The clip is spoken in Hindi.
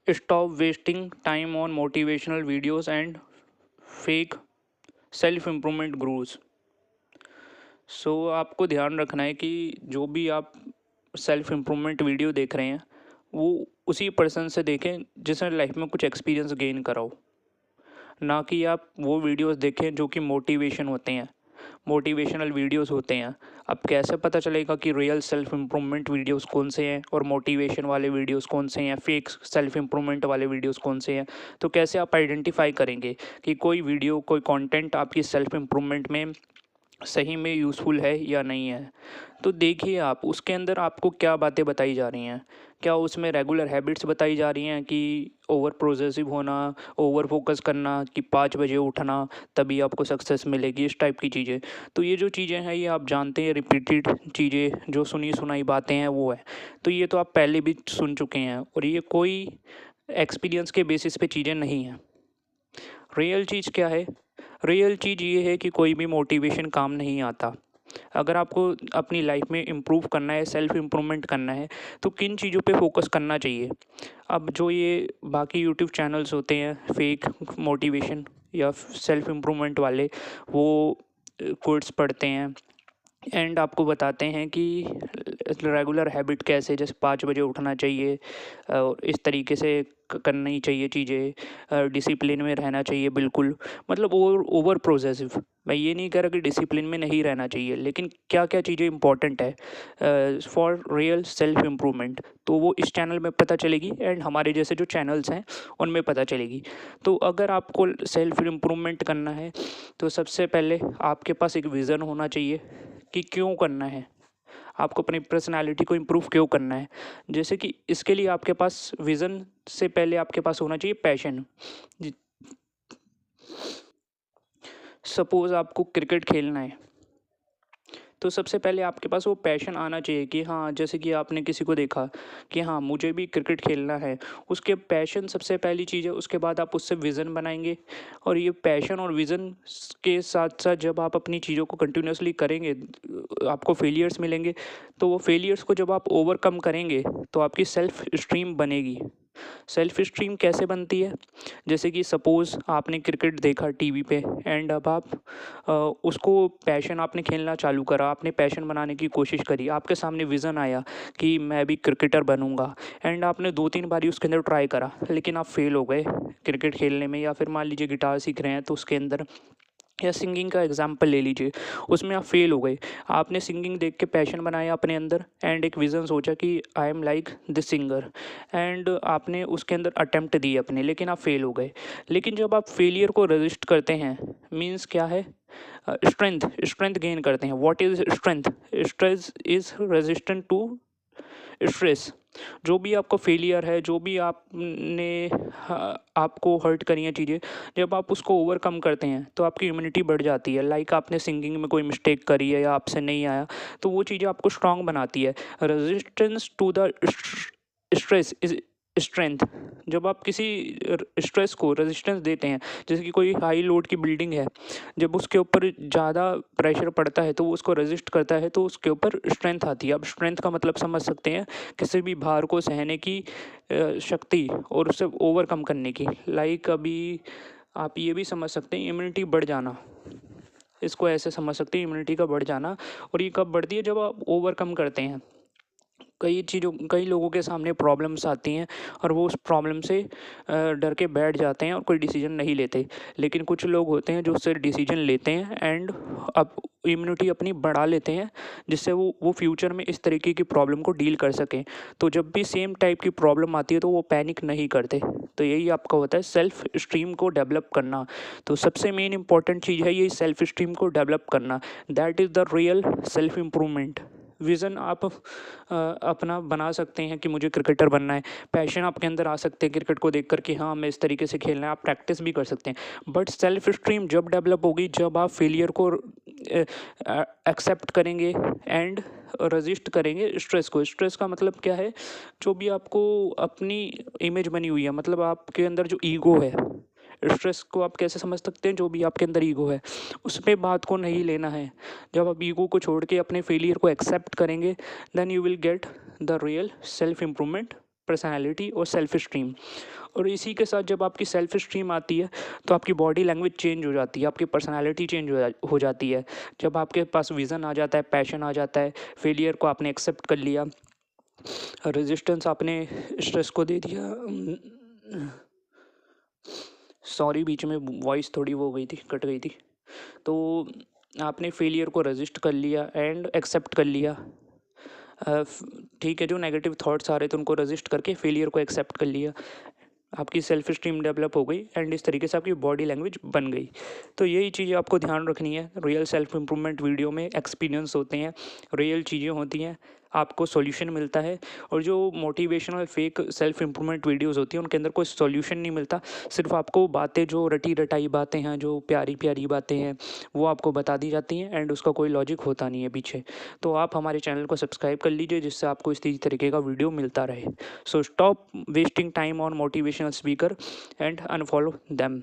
Stop wasting time on motivational videos and fake self improvement gurus. So आपको ध्यान रखना है कि जो भी आप सेल्फ इम्प्रूवमेंट वीडियो देख रहे हैं वो उसी पर्सन से देखें जिसने लाइफ में कुछ एक्सपीरियंस गेन करा हो, ना कि आप वो वीडियोस देखें जो कि मोटिवेशन होते हैं, मोटिवेशनल वीडियोस होते हैं। अब कैसे पता चलेगा कि रियल सेल्फ इम्प्रूवमेंट वीडियोस कौन से हैं और मोटिवेशन वाले वीडियोस कौन से हैं, फेक सेल्फ इम्प्रूवमेंट वाले वीडियोस कौन से हैं? तो कैसे आप आइडेंटिफाई करेंगे कि कोई वीडियो, कोई कंटेंट आपकी सेल्फ इम्प्रूवमेंट में सही में यूज़फुल है या नहीं है? तो देखिए आप उसके अंदर आपको क्या बातें बताई जा रही हैं। क्या उसमें रेगुलर हैबिट्स बताई जा रही हैं कि ओवर प्रोसेसिव होना, ओवर फोकस करना, कि 5 बजे उठना तभी आपको सक्सेस मिलेगी, इस टाइप की चीज़ें। तो ये जो चीज़ें हैं ये आप जानते हैं, रिपीटेड चीज़ें जो सुनी सुनाई बातें हैं वो है। तो ये तो आप पहले भी सुन चुके हैं और ये कोई एक्सपीरियंस के बेसिस पे चीज़ें नहीं हैं। रियल चीज़ क्या है? रियल चीज़ ये है कि कोई भी मोटिवेशन काम नहीं आता। अगर आपको अपनी लाइफ में इम्प्रूव करना है, सेल्फ इम्प्रूवमेंट करना है, तो किन चीज़ों पे फोकस करना चाहिए? अब जो ये बाकी यूट्यूब चैनल्स होते हैं फेक मोटिवेशन या सेल्फ इम्प्रूवमेंट वाले, वो कोट्स पढ़ते हैं एंड आपको बताते हैं कि रेगुलर हैबिट कैसे, जैसे 5 बजे उठना चाहिए और इस तरीके से करनी चाहिए चीज़ें, डिसिप्लिन में रहना चाहिए बिल्कुल। मतलब ओवर प्रोसेसिव। मैं ये नहीं कह रहा कि डिसिप्लिन में नहीं रहना चाहिए, लेकिन क्या क्या चीज़ें इंपॉर्टेंट है फॉर रियल सेल्फ इम्प्रूवमेंट, तो वो इस चैनल में पता चलेगी एंड हमारे जैसे जो चैनल्स हैं उनमें पता चलेगी। तो अगर आपको सेल्फ इम्प्रूवमेंट करना है तो सबसे पहले आपके पास एक विज़न होना चाहिए कि क्यों करना है, आपको अपनी पर्सनालिटी को इम्प्रूव क्यों करना है। जैसे कि इसके लिए आपके पास विज़न से पहले आपके पास होना चाहिए पैशन। सपोज़ आपको क्रिकेट खेलना है तो सबसे पहले आपके पास वो पैशन आना चाहिए कि हाँ, जैसे कि आपने किसी को देखा कि हाँ मुझे भी क्रिकेट खेलना है, उसके पैशन सबसे पहली चीज़ है। उसके बाद आप उससे विज़न बनाएंगे और ये पैशन और विज़न के साथ साथ जब आप अपनी चीज़ों को कंटिन्यूसली करेंगे आपको फेलियर्स मिलेंगे। तो वो फेलियर्स को जब आप ओवरकम करेंगे तो आपकी सेल्फ स्टीम बनेगी। सेल्फ स्टीम कैसे बनती है? जैसे कि सपोज़ आपने क्रिकेट देखा टीवी पे एंड अब आप उसको पैशन आपने खेलना चालू करा, आपने पैशन बनाने की कोशिश करी, आपके सामने विज़न आया कि मैं भी क्रिकेटर बनूंगा एंड आपने 2-3 बारी उसके अंदर ट्राई करा लेकिन आप फेल हो गए क्रिकेट खेलने में। या फिर मान लीजिए गिटार सीख रहे हैं तो उसके अंदर, या सिंगिंग का एग्जाम्पल ले लीजिए, उसमें आप फेल हो गए। आपने सिंगिंग देख के पैशन बनाया अपने अंदर एंड एक विज़न सोचा कि I am like this singer and आपने उसके अंदर अटेम्प्ट दिए अपने, लेकिन आप फेल हो गए। लेकिन जब आप फेलियर को रजिस्ट करते हैं, मीन्स क्या है, स्ट्रेंथ स्ट्रेंथ गेन करते हैं। What is strength? Stress is resistant to stress. जो भी आपका फेलियर है, जो भी आपने आपको हर्ट करी हैं चीज़ें, जब आप उसको ओवरकम करते हैं तो आपकी इम्यूनिटी बढ़ जाती है। लाइक आपने सिंगिंग में कोई मिस्टेक करी है या आपसे नहीं आया, तो वो चीज़ें आपको स्ट्रांग बनाती है। Resistance to the stress is strength. जब आप किसी स्ट्रेस को रेजिस्टेंस देते हैं, जैसे कि कोई हाई लोड की बिल्डिंग है, जब उसके ऊपर ज़्यादा प्रेशर पड़ता है तो वो उसको रेजिस्ट करता है तो उसके ऊपर स्ट्रेंथ आती है। अब स्ट्रेंथ का मतलब समझ सकते हैं, किसी भी भार को सहने की शक्ति और उसे ओवरकम करने की। लाइक अभी आप ये भी समझ सकते हैं इम्यूनिटी बढ़ जाना, इसको ऐसे समझ सकते हैं इम्यूनिटी का बढ़ जाना। और ये कब बढ़ती है? जब आप ओवरकम करते हैं। कई लोगों के सामने प्रॉब्लम्स आती हैं और वो उस प्रॉब्लम से डर के बैठ जाते हैं और कोई डिसीजन नहीं लेते। लेकिन कुछ लोग होते हैं जो उससे डिसीजन लेते हैं एंड अब इम्यूनिटी अपनी बढ़ा लेते हैं, जिससे वो फ्यूचर में इस तरीके की प्रॉब्लम को डील कर सकें। तो जब भी सेम टाइप की प्रॉब्लम आती है तो वो पैनिक नहीं करते। तो यही आपका होता है सेल्फ स्टीम को डेवलप करना। तो सबसे मेन इंपॉर्टेंट चीज़ है ये सेल्फ स्टीम को डेवलप करना। That is the real self improvement. Vision आप अपना बना सकते हैं कि मुझे क्रिकेटर बनना है। पैशन आपके अंदर आ सकते हैं क्रिकेट को देखकर कि हाँ मैं इस तरीके से खेलना है, आप प्रैक्टिस भी कर सकते हैं। बट सेल्फ स्टीम जब डेवलप होगी जब आप फेलियर को एक्सेप्ट करेंगे एंड रजिस्ट करेंगे स्ट्रेस को। स्ट्रेस का मतलब क्या है? जो भी आपको अपनी इमेज बनी हुई है, मतलब आपके अंदर जो ईगो है, स्ट्रेस को आप कैसे समझ सकते हैं? जो भी आपके अंदर ईगो है उस पे बात को नहीं लेना है। जब आप ईगो को छोड़ के अपने फेलियर को एक्सेप्ट करेंगे then you will get the real self improvement personality और सेल्फ स्टीम। और इसी के साथ जब आपकी सेल्फ स्टीम आती है तो आपकी बॉडी लैंग्वेज चेंज हो जाती है, आपकी पर्सनैलिटी चेंज हो जाती है। जब आपके पास विज़न आ जाता है, पैशन आ जाता है, फेलियर को आपने एक्सेप्ट कर लिया, रेजिस्टेंस आपने स्ट्रेस को दे दिया। सॉरी, बीच में वॉइस थोड़ी वो हो गई थी, कट गई थी। तो आपने फेलियर को रेजिस्ट कर लिया एंड एक्सेप्ट कर लिया। ठीक है, जो नेगेटिव थॉट्स आ रहे थे उनको रेजिस्ट करके फेलियर को एक्सेप्ट कर लिया, आपकी सेल्फ स्टीम डेवलप हो गई एंड इस तरीके से आपकी बॉडी लैंग्वेज बन गई। तो यही चीज़ें आपको ध्यान रखनी है। रियल सेल्फ इम्प्रूवमेंट वीडियो में एक्सपीरियंस होते हैं, रियल चीज़ें होती हैं, आपको सॉल्यूशन मिलता है। और जो motivational fake self improvement videos होती हैं उनके अंदर कोई सॉल्यूशन नहीं मिलता, सिर्फ आपको बातें, जो रटी रटाई बातें हैं, जो प्यारी प्यारी बातें हैं, वो आपको बता दी जाती हैं एंड उसका कोई लॉजिक होता नहीं है पीछे। तो आप हमारे चैनल को सब्सक्राइब कर लीजिए जिससे आपको इस तरीके का वीडियो मिलता रहे। So stop wasting time on motivational speaker and unfollow them.